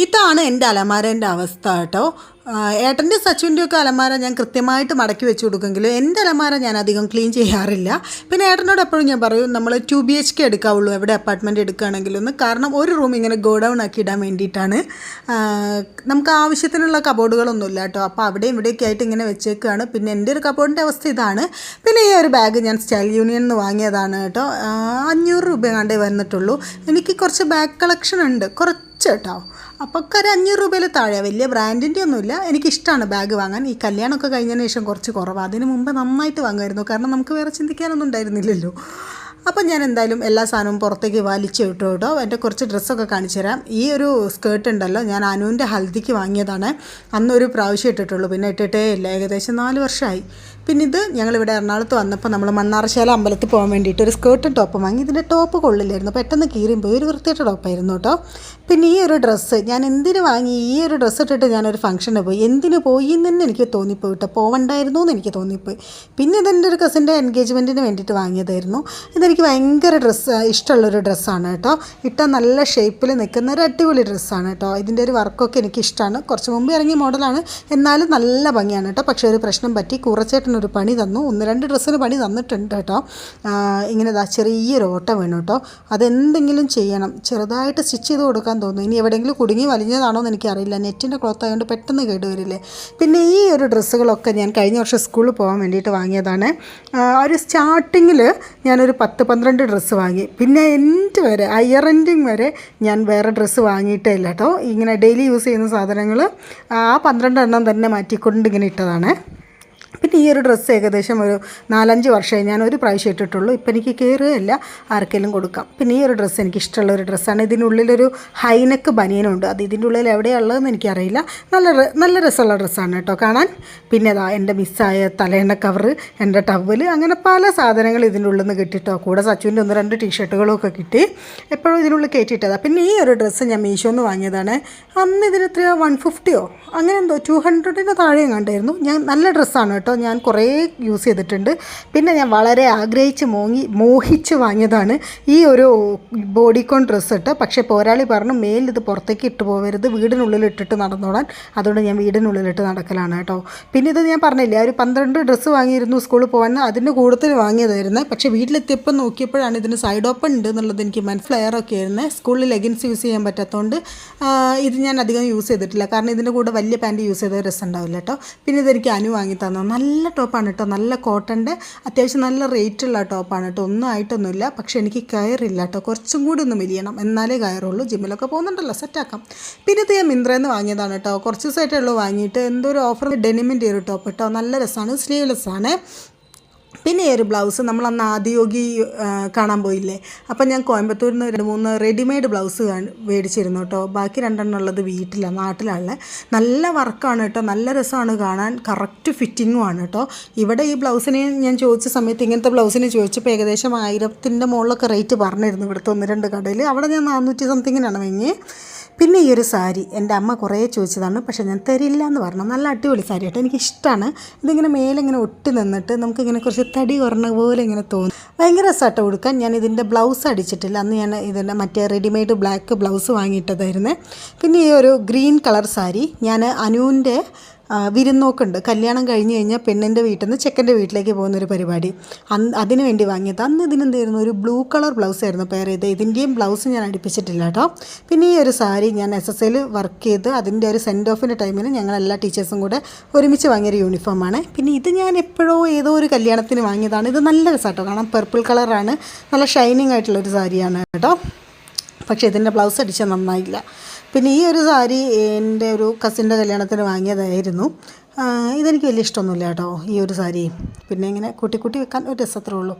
ഇതാണ് എൻ്റെ അലമാരേൻ്റെ അവസ്ഥ കേട്ടോ. ഏട്ടൻ്റെ സച്ചുവിൻ്റെയൊക്കെ അലമാര ഞാൻ കൃത്യമായിട്ട് മടക്കി വെച്ച് കൊടുക്കുമെങ്കിലും എൻ്റെ അലമാര ഞാൻ അധികം ക്ലീൻ ചെയ്യാറില്ല. പിന്നെ ഏട്ടനോട് എപ്പോഴും ഞാൻ പറയും നമ്മൾ 2 BHK എടുക്കാവുള്ളൂ എവിടെ അപ്പാർട്ട്മെൻറ്റ് എടുക്കുകയാണെങ്കിലും എന്ന്. കാരണം ഒരു റൂം ഇങ്ങനെ ഗോ ഡൗൺ ആക്കി ഇടാൻ വേണ്ടിയിട്ടാണ്. നമുക്ക് ആവശ്യത്തിനുള്ള കബോർഡുകളൊന്നുമില്ല കേട്ടോ. അപ്പോൾ അവിടെയും ഇവിടെയൊക്കെ ആയിട്ട് ഇങ്ങനെ വെച്ചേക്കുകയാണ്. പിന്നെ എൻ്റെ ഒരു കബോർഡിൻ്റെ അവസ്ഥ ഇതാണ്. പിന്നെ ഈ ഒരു ബാഗ് ഞാൻ സ്റ്റൈൽ യൂണിയനിൽ നിന്ന് വാങ്ങിയതാണ് കേട്ടോ. 500 രൂപ കണ്ടേ വന്നിട്ടുള്ളൂ. എനിക്ക് കുറച്ച് ബാഗ് കളക്ഷൻ ഉണ്ട് കേട്ടോ. അപ്പോൾ ഒരു 500 രൂപയിൽ താഴെ, വലിയ ബ്രാൻഡിൻ്റെ ഒന്നുമില്ല. എനിക്കിഷ്ടമാണ് ബാഗ് വാങ്ങാൻ. ഈ കല്യാണമൊക്കെ കഴിഞ്ഞതിന് ശേഷം കുറച്ച് കുറവാണ്. അതിന് മുമ്പ് നന്നായിട്ട് വാങ്ങുമായിരുന്നു. കാരണം നമുക്ക് വേറെ ചിന്തിക്കാനൊന്നും ഉണ്ടായിരുന്നില്ലല്ലോ. അപ്പം ഞാൻ എന്തായാലും എല്ലാ സാധനവും പുറത്തേക്ക് വലിച്ചു വിട്ടു കേട്ടോ. എൻ്റെ കുറച്ച് ഡ്രസ്സൊക്കെ കാണിച്ചു തരാം. ഈ ഒരു സ്കേർട്ട് ഉണ്ടല്ലോ, ഞാൻ അനുവിൻ്റെ ഹൽദിക്ക് വാങ്ങിയതാണ്. അന്നൊരു പ്രാവശ്യം ഇട്ടിട്ടുള്ളൂ, പിന്നെ ഇട്ടിട്ടേ ഇല്ല. ഏകദേശം 4 വർഷമായി. പിന്നെ ഇത് ഞങ്ങളിവിടെ എറണാകുളത്ത് വന്നപ്പോൾ നമ്മൾ മണ്ണാറശാല അമ്പലത്തിൽ പോകാൻ വേണ്ടിയിട്ട് ഒരു സ്കേർട്ടും ടോപ്പും വാങ്ങി. ഇതിൻ്റെ ടോപ്പ് കൊള്ളില്ലായിരുന്നു, പെട്ടെന്ന് കീറിയും പോയി. ഒരു വൃത്തിയായിട്ട് ടോപ്പായിരുന്നു കേട്ടോ. പിന്നെ ഈ ഒരു ഡ്രസ്സ് ഞാൻ എന്തിനു വാങ്ങി, ഈ ഒരു ഡ്രസ്സ് ഇട്ടിട്ട് ഞാനൊരു ഫംഗ്ഷന് പോയി. എന്തിനു പോയി എന്ന് തന്നെ എനിക്ക് തോന്നിപ്പോയി കേട്ടോ. പോവണ്ടായിരുന്നു എന്ന് എനിക്ക് തോന്നിപ്പോയി. പിന്നെ ഇതെൻ്റെ ഒരു കസിൻ്റെ എൻഗേജ്മെൻറ്റിന് വേണ്ടിയിട്ട് വാങ്ങിയതായിരുന്നു. ഇതെനിക്ക് ഭയങ്കര ഇഷ്ടമുള്ളൊരു ഡ്രസ്സാണ് കേട്ടോ. ഇട്ടാൽ നല്ല ഷേപ്പിൽ നിൽക്കുന്ന ഒരു അടിപൊളി ഡ്രസ്സാണ് കേട്ടോ. ഇതിൻ്റെ ഒരു വർക്കൊക്കെ എനിക്കിഷ്ടമാണ്. കുറച്ച് മുമ്പ് ഇറങ്ങിയ മോഡലാണ്, എന്നാലും നല്ല ഭംഗിയാണ് കേട്ടോ. പക്ഷേ ഒരു പ്രശ്നം പറ്റി, കുറച്ചേട്ടനൊരു പണി തന്നു. 1-2 ഡ്രസ്സിന് പണി തന്നിട്ടുണ്ട് കേട്ടോ. ഇങ്ങനെ ചെറിയൊരു ഓട്ട വീണു കേട്ടോ. അതെന്തെങ്കിലും ചെയ്യണം, ചെറുതായിട്ട് സ്റ്റിച്ച് ചെയ്ത് കൊടുക്കാൻ തോന്നുന്നു. ഇനി എവിടെയെങ്കിലും കുടുങ്ങി വലിഞ്ഞതാണോ എന്ന് എനിക്കറിയില്ല. നെറ്റിൻ്റെ ക്ലോത്ത് ആയതുകൊണ്ട് പെട്ടെന്ന് കേടുവരില്ലേ. പിന്നെ ഈ ഒരു ഡ്രസ്സുകളൊക്കെ ഞാൻ കഴിഞ്ഞ വർഷം സ്കൂളിൽ പോകാൻ വേണ്ടിയിട്ട് വാങ്ങിയതാണ്. ഒരു സ്റ്റാർട്ടിങ്ങിൽ ഞാനൊരു 10-12 ഡ്രസ്സ് വാങ്ങി. പിന്നെ എൻ്റെ വരെ ഹയർ എൻഡിങ് വരെ ഞാൻ വേറെ ഡ്രസ്സ് വാങ്ങിയിട്ടേ ഇല്ല കേട്ടോ. ഇങ്ങനെ ഡെയിലി യൂസ് ചെയ്യുന്ന സാധനങ്ങൾ ആ 12 എണ്ണം തന്നെ മാറ്റിക്കൊണ്ട് ഇങ്ങനെ ഇട്ടതാണ്. പിന്നെ ഈ ഒരു ഡ്രസ്സ് ഏകദേശം ഒരു 4-5 വർഷമായി ഞാൻ ഒരു പ്രാവശ്യം ഇട്ടിട്ടുള്ളൂ. ഇപ്പം എനിക്ക് കയറുകയില്ല, ആർക്കെങ്കിലും കൊടുക്കാം. പിന്നെ ഈ ഒരു ഡ്രസ്സ് എനിക്ക് ഇഷ്ടമുള്ളൊരു ഡ്രസ്സാണ്. ഇതിനുള്ളിലൊരു ഹൈനെക്ക് ബനിയനുണ്ട്. അത് ഇതിൻ്റെ ഉള്ളിൽ എവിടെയുള്ളതെന്ന് എനിക്കറിയില്ല. നല്ല രസമുള്ള ഡ്രസ്സാണ് കേട്ടോ കാണാൻ. പിന്നെ അതാ എൻ്റെ മിസ്സായ തലേൻ്റെ കവറ്, എൻ്റെ ടവൽ, അങ്ങനെ പല സാധനങ്ങൾ ഇതിൻ്റെ ഉള്ളിൽ നിന്ന് കിട്ടിയിട്ടോ. കൂടെ സച്ചുവിൻ്റെ 1-2 ടീഷർട്ടുകളും ഒക്കെ കിട്ടി. എപ്പോഴും ഇതിനുള്ളിൽ കയറ്റിയിട്ടതാണ്. പിന്നെ ഈ ഒരു ഡ്രസ്സ് ഞാൻ മീഷോന്ന് വാങ്ങിയതാണ്. അന്ന് ഇതിന് എത്രയോ 150 അങ്ങനെ എന്തോ 200 താഴെയും കണ്ടായിരുന്നു. നല്ല ഡ്രസ്സാണ് കേട്ടോ. ഞാൻ കുറേ യൂസ് ചെയ്തിട്ടുണ്ട്. പിന്നെ ഞാൻ വളരെ ആഗ്രഹിച്ച് മോഹിച്ച് വാങ്ങിയതാണ് ഈ ഒരു ബോഡിക്കോൺ ഡ്രസ്സ് ഇട്ട്. പക്ഷേ പോരാളി പറഞ്ഞു മേലിൽ ഇത് പുറത്തേക്ക് ഇട്ട് പോകരുത്, വീടിനുള്ളിൽ ഇട്ടിട്ട് നടന്നോളാൻ. അതുകൊണ്ട് ഞാൻ വീടിനുള്ളിലിട്ട് നടക്കലാണ് കേട്ടോ. പിന്നെ ഇത് ഞാൻ പറഞ്ഞില്ലേ, ഒരു 12 ഡ്രസ്സ് വാങ്ങിയിരുന്നു സ്കൂളിൽ പോകാൻ. അതിൻ്റെ കൂടുതൽ വാങ്ങിയതായിരുന്നു. പക്ഷേ വീട്ടിലെത്തിയപ്പോൾ നോക്കിയപ്പോഴാണ് ഇതിന് സൈഡ് ഓപ്പൺ ഉണ്ട് എന്നുള്ളത് എനിക്ക് ഫ്ലെയറൊക്കെ ആയിരുന്നു. സ്കൂളിൽ ലെഗിൻസ് യൂസ് ചെയ്യാൻ പറ്റാത്തതുകൊണ്ട് ഇത് ഞാൻ അധികം യൂസ് ചെയ്തിട്ടില്ല. കാരണം ഇതിൻ്റെ കൂടെ വലിയ പാൻറ്റ് യൂസ് ചെയ്ത രസം ഉണ്ടാവില്ല കേട്ടോ. പിന്നെ ഇതെനിക്ക് അനു വാങ്ങി തന്നു. നല്ല ടോപ്പാണ് കേട്ടോ. നല്ല കോട്ടൻ്റെ അത്യാവശ്യം നല്ല റേറ്റുള്ള ടോപ്പാണ് കേട്ടോ. ഒന്നും ആയിട്ടൊന്നുമില്ല. പക്ഷേ എനിക്ക് കയറില്ല കേട്ടോ. കുറച്ചും കൂടി ഒന്ന് മെലിയണം, എന്നാലേ കയറുള്ളൂ. ജിമ്മിലൊക്കെ പോകുന്നുണ്ടല്ലോ, സെറ്റാക്കാം. പിന്നെ ഇത് ഞാൻ മിന്ത്രയിൽ നിന്ന് വാങ്ങിയതാണ് കേട്ടോ. കുറച്ച് ദിവസമായിട്ടേ ഉള്ളൂ വാങ്ങിയിട്ട്. എന്തോ ഒരു ഓഫർ ഡെനിമിൻ്റെ ഒരു ടോപ്പ് കേട്ടോ. നല്ല രസമാണ്, സ്ലീവ്ലെസ് ആണ്. പിന്നെ ഈ ഒരു ബ്ലൗസ് നമ്മൾ അന്ന് ആദിയോഗി കാണാൻ പോയില്ലേ, അപ്പം ഞാൻ കോയമ്പത്തൂരിൽ നിന്ന് 2-3 റെഡിമെയ്ഡ് ബ്ലൗസ് മേടിച്ചിരുന്നു കേട്ടോ. ബാക്കി 2 ഉള്ളത് വീട്ടിലാണ്, നാട്ടിലാണ്. നല്ല വർക്കാണ് കേട്ടോ. നല്ല രസമാണ് കാണാൻ. കറക്റ്റ് ഫിറ്റിങ്ങും ആണ് കേട്ടോ. ഇവിടെ ഈ ബ്ലൗസിന് ഞാൻ ചോദിച്ച സമയത്ത്, ഇങ്ങനത്തെ ബ്ലൗസിന് ചോദിച്ചപ്പോൾ ഏകദേശം 1000-ൻ്റെ മുകളിലൊക്കെ റേറ്റ് പറഞ്ഞിരുന്നു ഇവിടുത്തെ 1-2 കടയിൽ. അവിടെ ഞാൻ 400 സംതിങ്ങിനാണ് വാങ്ങിയത്. പിന്നെ ഈ ഒരു സാരി എൻ്റെ അമ്മ കുറേ ചോദിച്ചതാണ്, പക്ഷേ ഞാൻ തരില്ല എന്ന് പറഞ്ഞു. നല്ല അടിപൊളി സാരി കേട്ടോ, എനിക്കിഷ്ടമാണ്. ഇതിങ്ങനെ മേലിങ്ങനെ ഒട്ടി നിന്നിട്ട് നമുക്കിങ്ങനെ കുറച്ച് തടി കുറഞ്ഞ പോലെ ഇങ്ങനെ തോന്നും. ഭയങ്കര രസമായിട്ട് കൊടുക്കാൻ. ഞാൻ ഇതിൻ്റെ ബ്ലൗസ് അടിച്ചിട്ടില്ല. അന്ന് ഞാൻ ഇതിൻ്റെ മറ്റേ റെഡിമെയ്ഡ് ബ്ലാക്ക് ബ്ലൗസ് വാങ്ങിയിട്ടതായിരുന്നു. പിന്നെ ഈ ഒരു ഗ്രീൻ കളർ സാരി ഞാൻ അനുവിൻ്റെ വിരുന്നോക്കുണ്ട്. കല്യാണം കഴിഞ്ഞ് കഴിഞ്ഞാൽ പെണ്ണിൻ്റെ വീട്ടിൽ നിന്ന് ചെക്കൻ്റെ വീട്ടിലേക്ക് പോകുന്നൊരു പരിപാടി, അതിന് വേണ്ടി വാങ്ങിയത്. അന്ന് ഇതിനെന്തായിരുന്നു, ഒരു ബ്ലൂ കളർ ബ്ലൗസ് ആയിരുന്നു പെയർ ചെയ്ത്. ഇതിൻ്റെയും ബ്ലൗസ് ഞാൻ അടുപ്പിച്ചിട്ടില്ല കേട്ടോ. പിന്നെ ഈ ഒരു സാരി ഞാൻ SSL വർക്ക് ചെയ്ത് അതിൻ്റെ ഒരു സെൻഡ് ഓഫിൻ്റെ ടൈമിൽ ഞങ്ങളെല്ലാ ടീച്ചേഴ്സും കൂടെ ഒരുമിച്ച് വാങ്ങിയൊരു യൂണിഫോമാണ്. പിന്നെ ഇത് ഞാൻ എപ്പോഴോ ഏതോ ഒരു കല്യാണത്തിന് വാങ്ങിയതാണ്. ഇത് നല്ല രസമാട്ടോ കാണാൻ. പർപ്പിൾ കളറാണ്, നല്ല ഷൈനിങ് ആയിട്ടുള്ളൊരു സാരിയാണ് കേട്ടോ. പക്ഷേ ഇതിൻ്റെ ബ്ലൗസ് അടിച്ചാൽ നന്നായില്ല. പിന്നെ ഈ ഒരു സാരി എൻ്റെ ഒരു കസിൻ്റെ കല്യാണത്തിന് വാങ്ങിയതായിരുന്നു. ഇതെനിക്ക് വലിയ ഇഷ്ടമൊന്നുമില്ല കേട്ടോ ഈ ഒരു സാരി. പിന്നെ ഇങ്ങനെ കൂട്ടി വെക്കാൻ ഒരു രസത്രേ ഉള്ളൂ.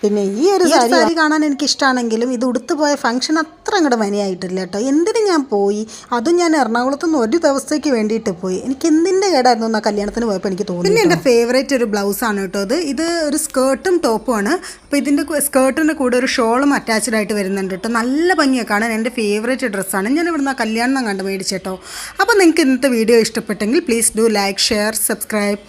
പിന്നെ ഈ ഒരു സാരി കാണാൻ എനിക്കിഷ്ടമാണെങ്കിലും ഇത് ഉടുത്ത് പോയ ഫംഗ്ഷൻ അത്ര അങ്ങോട്ട് മനിയായിട്ടില്ല കേട്ടോ. എന്തിനു ഞാൻ പോയി, അതും ഞാൻ എറണാകുളത്ത് നിന്ന് ഒരു ദിവസത്തേക്ക് വേണ്ടിയിട്ട് പോയി. എനിക്ക് എന്തിൻ്റെ കേടായിരുന്നു ആ കല്യാണത്തിന് പോയപ്പോൾ എനിക്ക് തോന്നി. പിന്നെ എൻ്റെ ഫേവറേറ്റ് ഒരു ബ്ലൗസാണ് കേട്ടോ ഇത് ഒരു സ്കേർട്ടും ടോപ്പുമാണ്. അപ്പോൾ ഇതിൻ്റെ സ്കേർട്ടിൻ്റെ കൂടെ ഒരു ഷോളും അറ്റാച്ച്ഡ് ആയിട്ട് വരുന്നുണ്ട് കേട്ടോ. നല്ല ഭംഗിയാണ് കാണാൻ. എൻ്റെ ഫേവറേറ്റ് ഡ്രസ്സാണ്. ഞാൻ ഇവിടുന്ന് ആ കല്യാണം കണ്ട് മേടിച്ചേട്ടോ. അപ്പോൾ നിങ്ങൾക്ക് ഇന്നത്തെ വീഡിയോ ഇഷ്ടപ്പെട്ടെങ്കിൽ please do like, share, subscribe.